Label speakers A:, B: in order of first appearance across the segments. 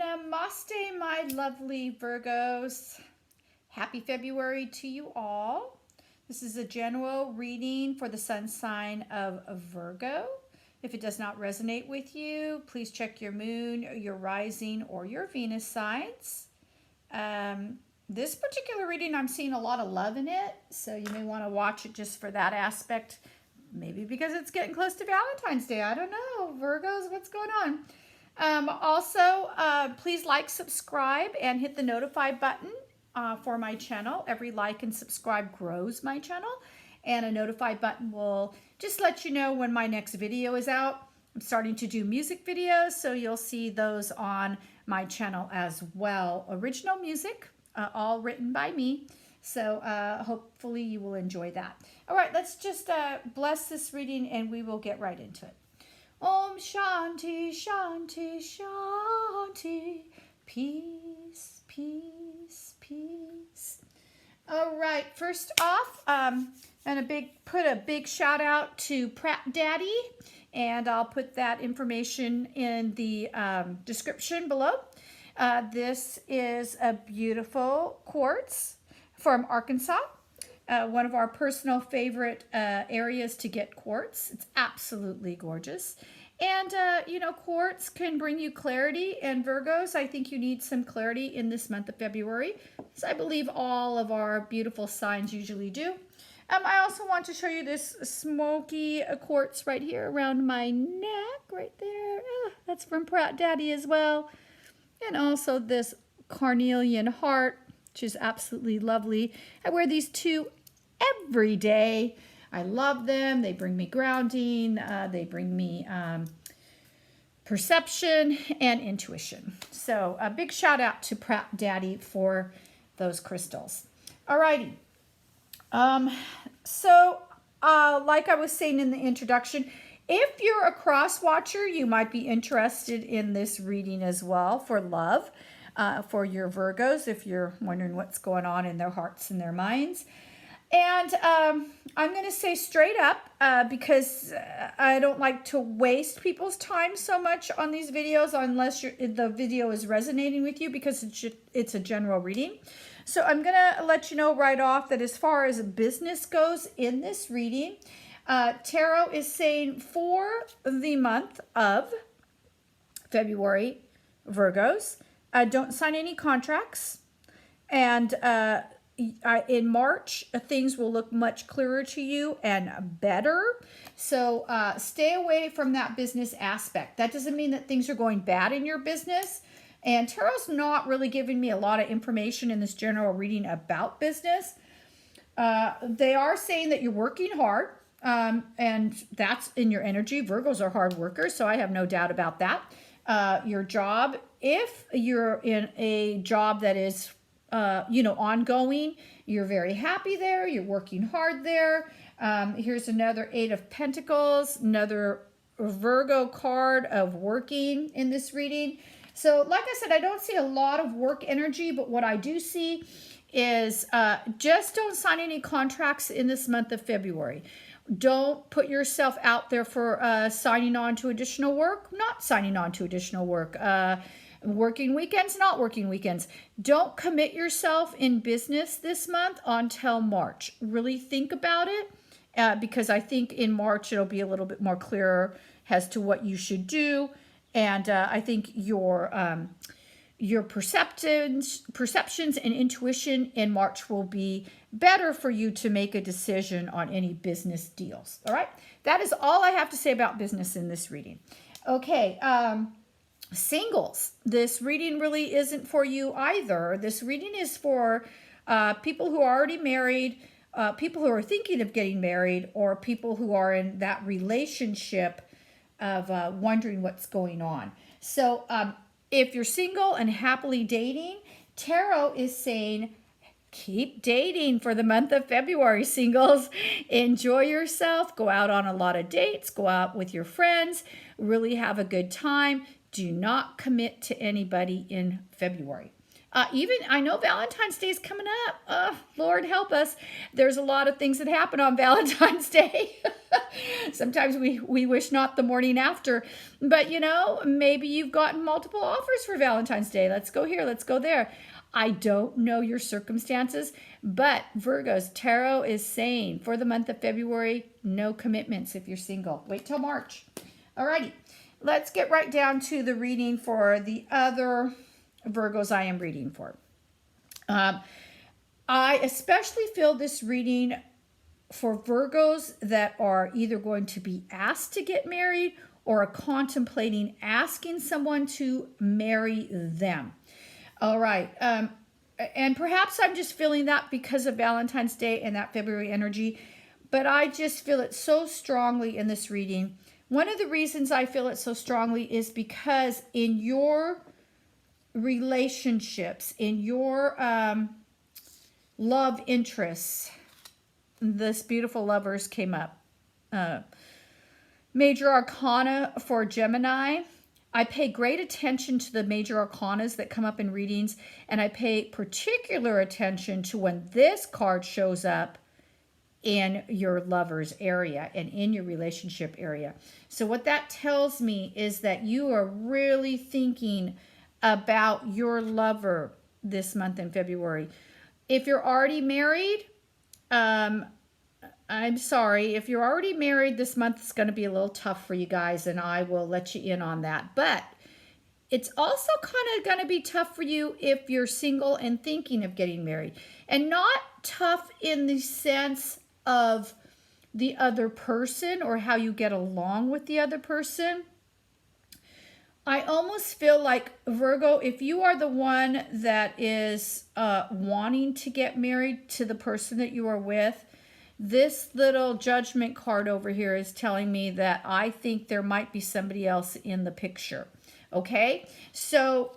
A: Namaste, my lovely Virgos. Happy February to you all. This is a general reading for the sun sign of Virgo. If it does not resonate with you, please check your moon, your rising, or your Venus signs. This particular reading, I'm seeing a lot of love in it, so you may want to watch it just for that aspect. Maybe because it's getting close to Valentine's Day. I don't know. Virgos, what's going on? Also, please like, subscribe, and hit the notify button for my channel. Every like and subscribe grows my channel, and a notify button will just let you know when my next video is out. I'm starting to do music videos, so you'll see those on my channel as well. Original music, all written by me. So hopefully you will enjoy that. All right, let's just bless this reading and we will get right into it. Om Shanti, Shanti, Shanti. Peace, peace, peace. All right, first off, and put a big shout out to Pratt Daddy, and I'll put that information in the description below. This is a beautiful quartz from Arkansas. One of our personal favorite areas to get quartz. It's absolutely gorgeous. And, you know, quartz can bring you clarity. And Virgos, I think you need some clarity in this month of February, as I believe all of our beautiful signs usually do. I also want to show you this smoky quartz right here around my neck, right there. That's from Pratt Daddy as well. And also this carnelian heart, which is absolutely lovely. I wear these two every day. I love them. They bring me grounding. They bring me perception and intuition. So a big shout out to Pratt Daddy for those crystals. Alrighty. Like I was saying in the introduction, if you're a cross watcher, you might be interested in this reading as well for love. For your Virgos, if you're wondering what's going on in their hearts and their minds. And I'm going to say straight up, because I don't like to waste people's time so much on these videos unless the video is resonating with you, because it's a general reading. So I'm going to let you know right off that as far as business goes in this reading, Tarot is saying for the month of February, Virgos, don't sign any contracts, and in March, things will look much clearer to you and better. So stay away from that business aspect. That doesn't mean that things are going bad in your business. And Tarot's not really giving me a lot of information in this general reading about business. They are saying that you're working hard, and that's in your energy. Virgos are hard workers, so I have no doubt about that. Your job, if you're in a job that is, ongoing, you're very happy there. You're working hard there. Here's another Eight of Pentacles, another Virgo card of working in this reading. So like I said, I don't see a lot of work energy, but what I do see is just don't sign any contracts in this month of February. Don't put yourself out there for signing on to additional work, not signing on to additional work, working weekends, not working weekends. Don't commit yourself in business this month until March. Really think about it, because I think in March it'll be a little bit more clearer as to what you should do. And I think your perceptions and intuition in March will be better for you to make a decision on any business deals. All right, that is all I have to say about business in this reading. Okay, singles. This reading really isn't for you either. This reading is for people who are already married, people who are thinking of getting married, or people who are in that relationship of wondering what's going on. So if you're single and happily dating, Tarot is saying keep dating for the month of February, singles. Enjoy yourself. Go out on a lot of dates. Go out with your friends. Really have a good time. Do not commit to anybody in February. Even I know Valentine's Day is coming up. Lord help us. There's a lot of things that happen on Valentine's Day. Sometimes we wish not the morning after. But maybe you've gotten multiple offers for Valentine's Day. Let's go here, let's go there. I don't know your circumstances, but Virgos, Tarot is saying for the month of February, no commitments if you're single. Wait till March. Alrighty, let's get right down to the reading for the other Virgos I am reading for. I especially feel this reading for Virgos that are either going to be asked to get married or are contemplating asking someone to marry them. All right. And perhaps I'm just feeling that because of Valentine's Day and that February energy, but I just feel it so strongly in this reading. One of the reasons I feel it so strongly is because in your relationships, in your love interests, this beautiful lovers came up. Major Arcana for Gemini. I pay great attention to the major arcanas that come up in readings, and I pay particular attention to when this card shows up in your lover's area and in your relationship area. So what that tells me is that you are really thinking about your lover this month in February. If you're already married, I'm sorry. If you're already married, this month is going to be a little tough for you guys, and I will let you in on that. But it's also kind of going to be tough for you if you're single and thinking of getting married. And not tough in the sense of the other person or how you get along with the other person. I almost feel like, Virgo, if you are the one that is wanting to get married to the person that you are with, this little judgment card over here is telling me that I think there might be somebody else in the picture. Okay? So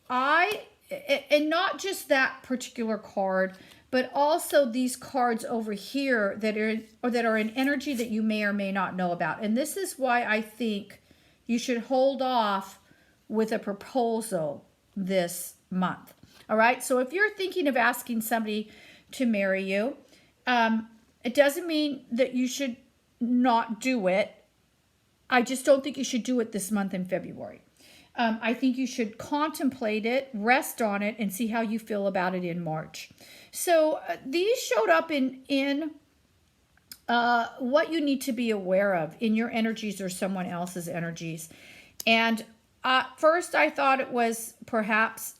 A: and not just that particular card, but also these cards over here that are in energy that you may or may not know about. And this is why I think you should hold off with a proposal this month. All right? So if you're thinking of asking somebody to marry you, it doesn't mean that you should not do it. I just don't think you should do it this month in February. I think you should contemplate it, rest on it, and see how you feel about it in March. So these showed up in what you need to be aware of in your energies or someone else's energies. And first I thought it was perhaps,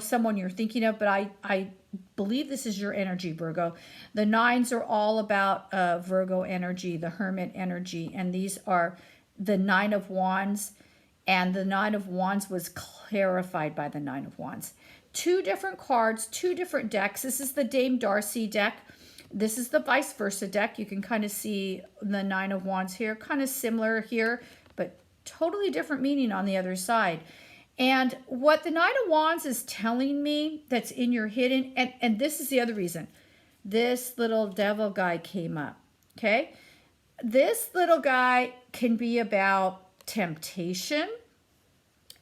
A: someone you're thinking of, but I believe this is your energy, Virgo. The nines are all about Virgo energy, the Hermit energy, and these are the Nine of Wands, and the Nine of Wands was clarified by the Nine of Wands. Two different cards, two different decks. This is the Dame Darcy deck. This is the Viceversa deck. You can kind of see the Nine of Wands here, kind of similar here, but totally different meaning on the other side. And what the Nine of Wands is telling me that's in your hidden, and this is the other reason, this little devil guy came up, okay? This little guy can be about temptation.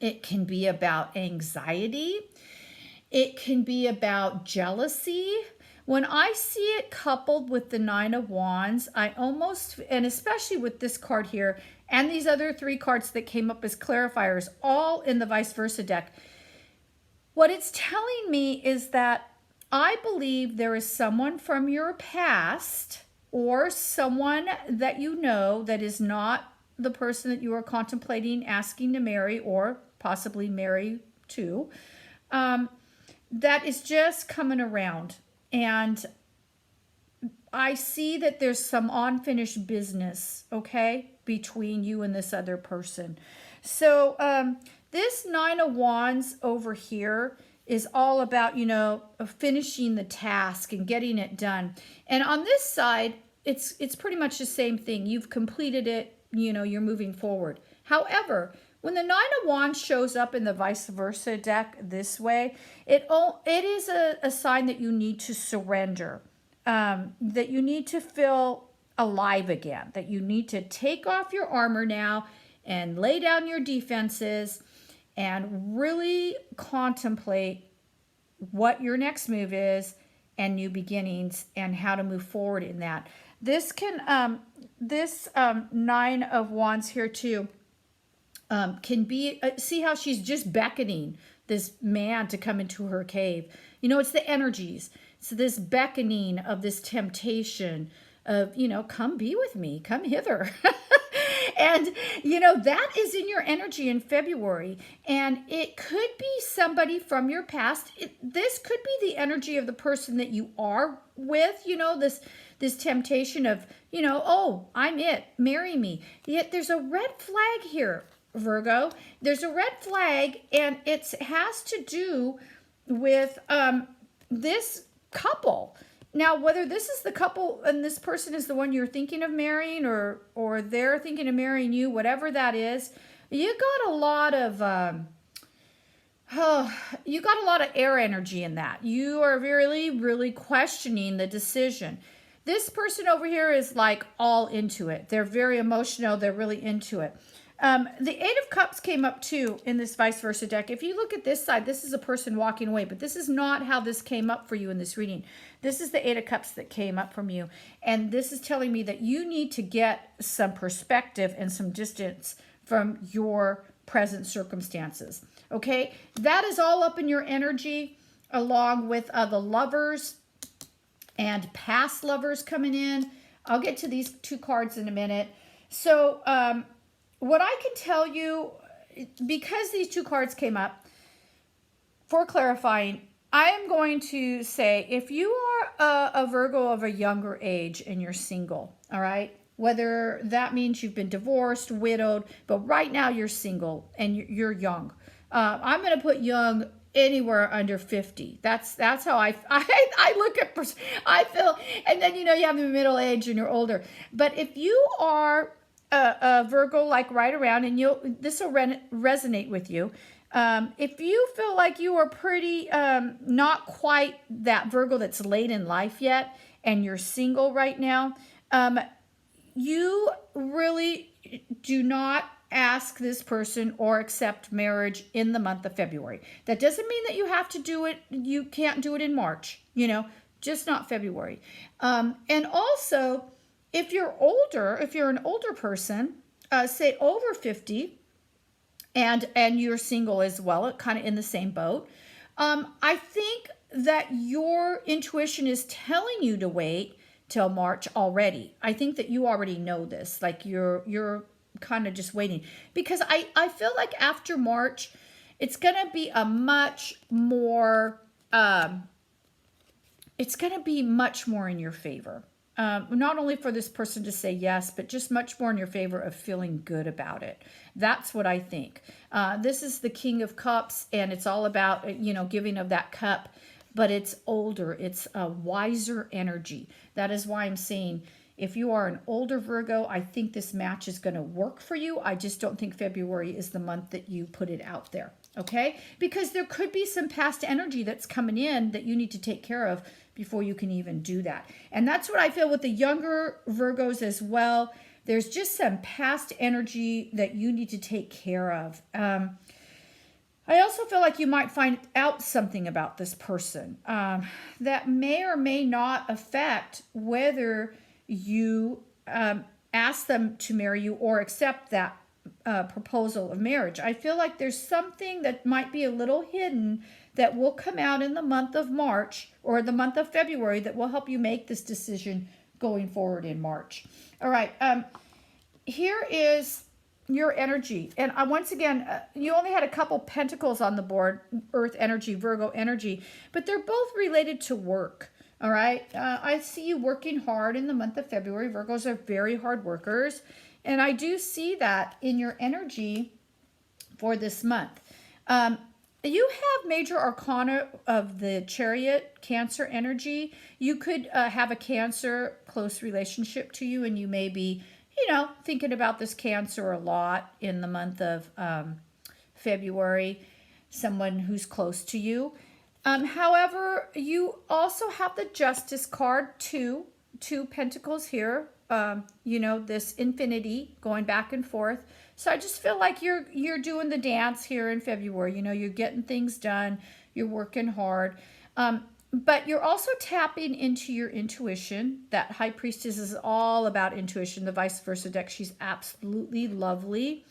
A: It can be about anxiety. It can be about jealousy. When I see it coupled with the Nine of Wands, I almost, and especially with this card here, and these other three cards that came up as clarifiers, all in the Viceversa deck, what it's telling me is that I believe there is someone from your past or someone that you know that is not the person that you are contemplating asking to marry or possibly marry to, that is just coming around. And I see that there's some unfinished business, okay, between you and this other person. So this Nine of Wands over here is all about, finishing the task and getting it done. And on this side, it's pretty much the same thing. You've completed it, you're moving forward. However, when the Nine of Wands shows up in the Viceversa deck this way, it is a sign that you need to surrender, that you need to feel alive again, that you need to take off your armor now and lay down your defenses and really contemplate what your next move is and new beginnings and how to move forward in that. This can, Nine of Wands here too, can be, see how she's just beckoning this man to come into her cave. You know, it's the energies. So this beckoning of this temptation of, you know, come be with me, come hither. And, you know, that is in your energy in February. And it could be somebody from your past. This could be the energy of the person that you are with, you know, this temptation of, you know, oh, I'm it, marry me. Yet there's a red flag here, Virgo. There's a red flag, and it has to do with this couple. Now, whether this is the couple and this person is the one you're thinking of marrying, or they're thinking of marrying you, whatever that is, you got a lot of air energy in that. You are really, really questioning the decision. This person over here is like all into it. They're very emotional. They're really into it. The Eight of Cups came up too in this vice versa deck. If you look at this side, this is a person walking away, but this is not how this came up for you in this reading. This is the Eight of Cups that came up from you. And this is telling me that you need to get some perspective and some distance from your present circumstances. Okay? That is all up in your energy, along with the Lovers and past lovers coming in. I'll get to these two cards in a minute. So, what I can tell you, because these two cards came up, for clarifying, I am going to say if you are a Virgo of a younger age and you're single, all right, whether that means you've been divorced, widowed, but right now you're single and you're young. I'm going to put young anywhere under 50. That's how I look at, I feel, and then, you know, you have the middle age and you're older. But if you are a Virgo, like right around, and this will resonate with you. If you feel like you are pretty, not quite that Virgo that's late in life yet, and you're single right now, you really do not ask this person or accept marriage in the month of February. That doesn't mean that you have to do it. You can't do it in March, you know, just not February. And also, if you're older, if you're an older person, say over 50, and you're single as well, kind of in the same boat, I think that your intuition is telling you to wait till March already. I think that you already know this, like you're kind of just waiting, because I feel like after March, it's going to be a much more, it's going to be much more in your favor. Not only for this person to say yes, but just much more in your favor of feeling good about it. That's what I think. This is the King of Cups, and it's all about, you know, giving of that cup, but it's older. It's a wiser energy. That is why I'm saying if you are an older Virgo, I think this match is going to work for you. I just don't think February is the month that you put it out there, okay? Because there could be some past energy that's coming in that you need to take care of before you can even do that. And that's what I feel with the younger Virgos as well. There's just some past energy that you need to take care of. I also feel like you might find out something about this person that may or may not affect whether you ask them to marry you or accept that proposal of marriage. I feel like there's something that might be a little hidden that will come out in the month of March or the month of February that will help you make this decision going forward in March. All right, here is your energy. And once again, you only had a couple pentacles on the board, Earth energy, Virgo energy, but they're both related to work. All right, I see you working hard in the month of February. Virgos are very hard workers. And I do see that in your energy for this month. You have major arcana of the Chariot, Cancer energy. You could have a Cancer close relationship to you, and you may be, you know, thinking about this Cancer a lot in the month of February, someone who's close to you. However, you also have the Justice card, two pentacles here, this infinity going back and forth. So I just feel like you're doing the dance here in February. You're getting things done. You're working hard. But you're also tapping into your intuition. That High Priestess is all about intuition. The Viceversa deck, she's absolutely lovely.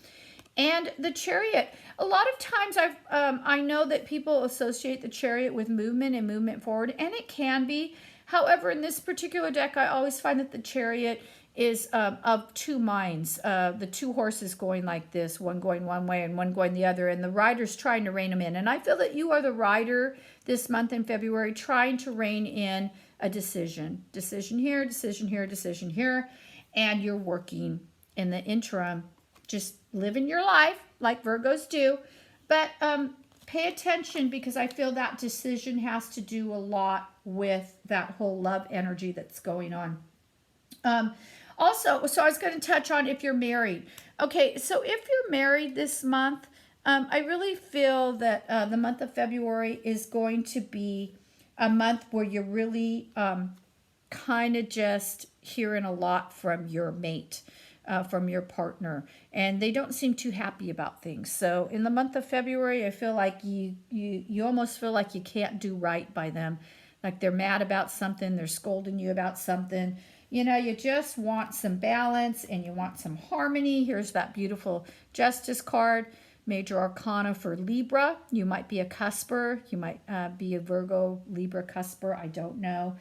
A: And the Chariot. A lot of times I know that people associate the Chariot with movement and movement forward, and it can be. However, in this particular deck, I always find that the Chariot is of two minds. The two horses going like this, one going one way and one going the other, and the rider's trying to rein them in. And I feel that you are the rider this month in February, trying to rein in a decision. Decision here, decision here, decision here. And you're working in the interim, just living your life like Virgos do. But pay attention, because I feel that decision has to do a lot with that whole love energy that's going on. Also, so I was going to touch on if you're married. Okay, so if you're married this month, I really feel that the month of February is going to be a month where you're really kind of just hearing a lot from your mate, from your partner, and they don't seem too happy about things. So in the month of February, I feel like you almost feel like you can't do right by them. Like they're mad about something, they're scolding you about something. You just want some balance and you want some harmony. Here's that beautiful Justice card, Major Arcana for Libra. You might be a cusper. You might be a Virgo, Libra cusper. I don't know.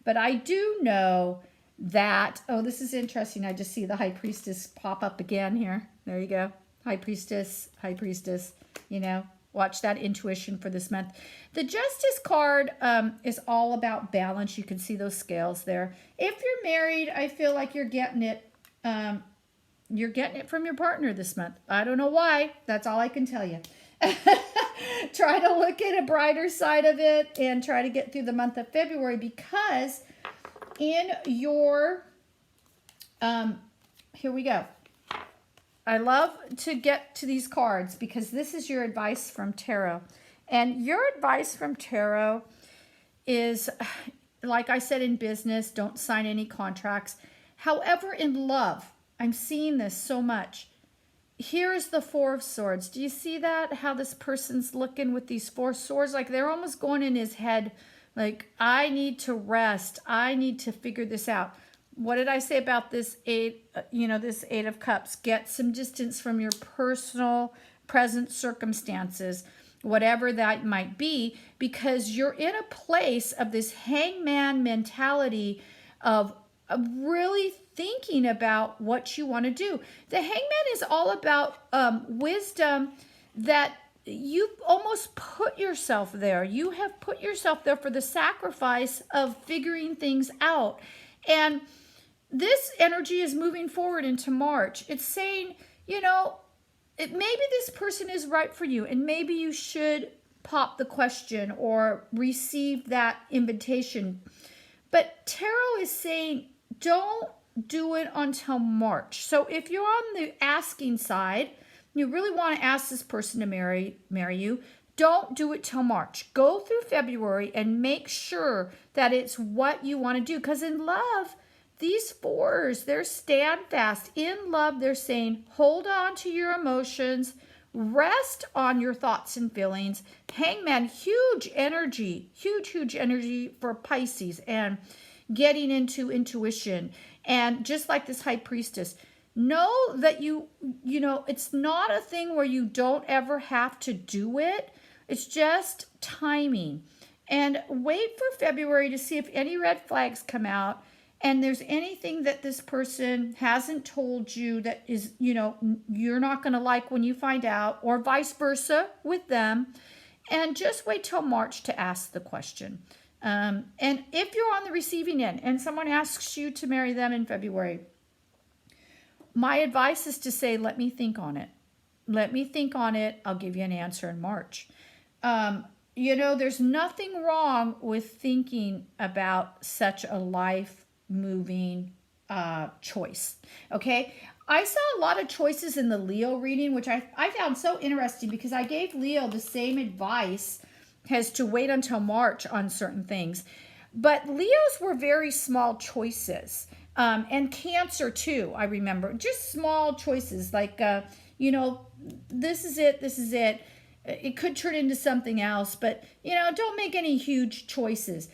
A: But I do know that, oh, this is interesting. I just see the High Priestess pop up again here. There you go. High Priestess, watch that intuition for this month. The Justice card is all about balance. You can see those scales there. If you're married, I feel like you're getting it. You're getting it from your partner this month. I don't know why. That's all I can tell you. Try to look at a brighter side of it and try to get through the month of February, because in your, here we go. I love to get to these cards because this is your advice from tarot. And your advice from tarot is, like I said, in business, don't sign any contracts. However, in love, I'm seeing this so much. Here's the Four of Swords. Do you see that? How this person's looking with these four swords? Like they're almost going in his head, like, I need to rest. I need to figure this out. What did I say about this this Eight of Cups? Get some distance from your personal present circumstances, whatever that might be, because you're in a place of this hangman mentality of really thinking about what you want to do. The hangman is all about wisdom, that you almost put yourself there. You have put yourself there for the sacrifice of figuring things out. And this energy is moving forward into March. It's saying, maybe this person is right for you, and maybe you should pop the question or receive that invitation. But tarot is saying, don't do it until March. So if you're on the asking side, you really want to ask this person to marry you, don't do it till March. Go through February and make sure that it's what you want to do. Because in love, these fours, they're standfast. In love, they're saying, hold on to your emotions, rest on your thoughts and feelings. Hangman, huge energy for Pisces, and getting into intuition. And just like this High Priestess, know that it's not a thing where you don't ever have to do it. It's just timing. And wait for February to see if any red flags come out, and there's anything that this person hasn't told you that is, you're not going to like when you find out, or vice versa with them. And just wait till March to ask the question. And if you're on the receiving end and someone asks you to marry them in February, my advice is to say, let me think on it. Let me think on it. I'll give you an answer in March. There's nothing wrong with thinking about such a life-moving choice. Okay? I saw a lot of choices in the Leo reading, which I found so interesting, because I gave Leo the same advice as to wait until March on certain things. But Leo's were very small choices. And Cancer too, I remember. Just small choices like, this is it, this is it. It could turn into something else, but, don't make any huge choices.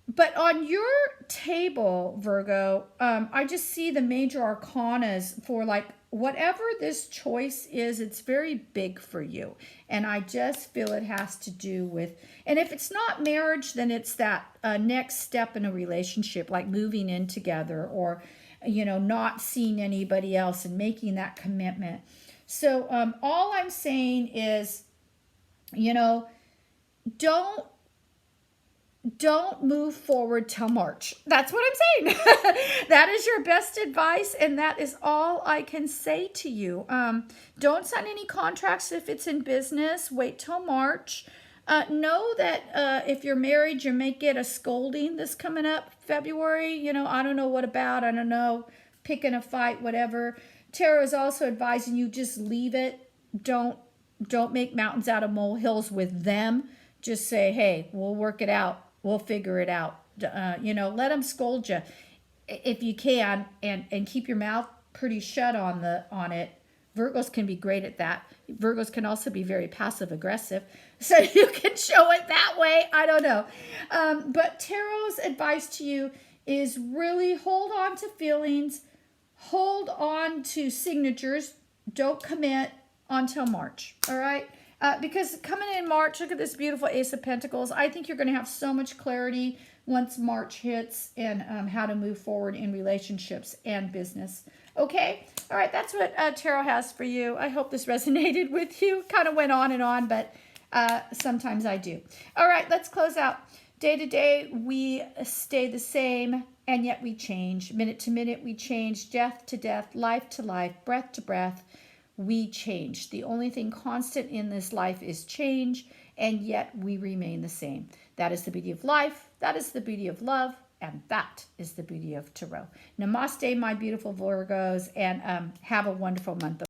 A: But on your table, Virgo, I just see the major arcanas for like whatever this choice is, it's very big for you. And I just feel it has to do with, and if it's not marriage, then it's that next step in a relationship, like moving in together or, not seeing anybody else and making that commitment. So all I'm saying is, don't move forward till March. That's what I'm saying. That is your best advice, and that is all I can say to you. Don't sign any contracts if it's in business. Wait till March. Know that if you're married, you may get a scolding this coming up February. I don't know what about. I don't know. Picking a fight, whatever. Tarot is also advising you just leave it. Don't make mountains out of molehills with them. Just say, hey, we'll work it out. We'll figure it out. Let them scold you if you can, and keep your mouth pretty shut on it. Virgos can be great at that. Virgos can also be very passive aggressive, so you can show it that way. I don't know, but Tarot's advice to you is really hold on to feelings, hold on to signatures. Don't commit until March. All right. Because coming in March, look at this beautiful Ace of Pentacles. I think you're going to have so much clarity once March hits and how to move forward in relationships and business. Okay? All right, that's what Tarot has for you. I hope this resonated with you. Kind of went on, but sometimes I do. All right, let's close out. Day to day, we stay the same, and yet we change. Minute to minute, we change. Death to death, life to life, breath to breath. We change. The only thing constant in this life is change, and yet we remain the same. That is the beauty of life. That is the beauty of love, and that is the beauty of Tarot. Namaste, my beautiful Virgos, and have a wonderful month.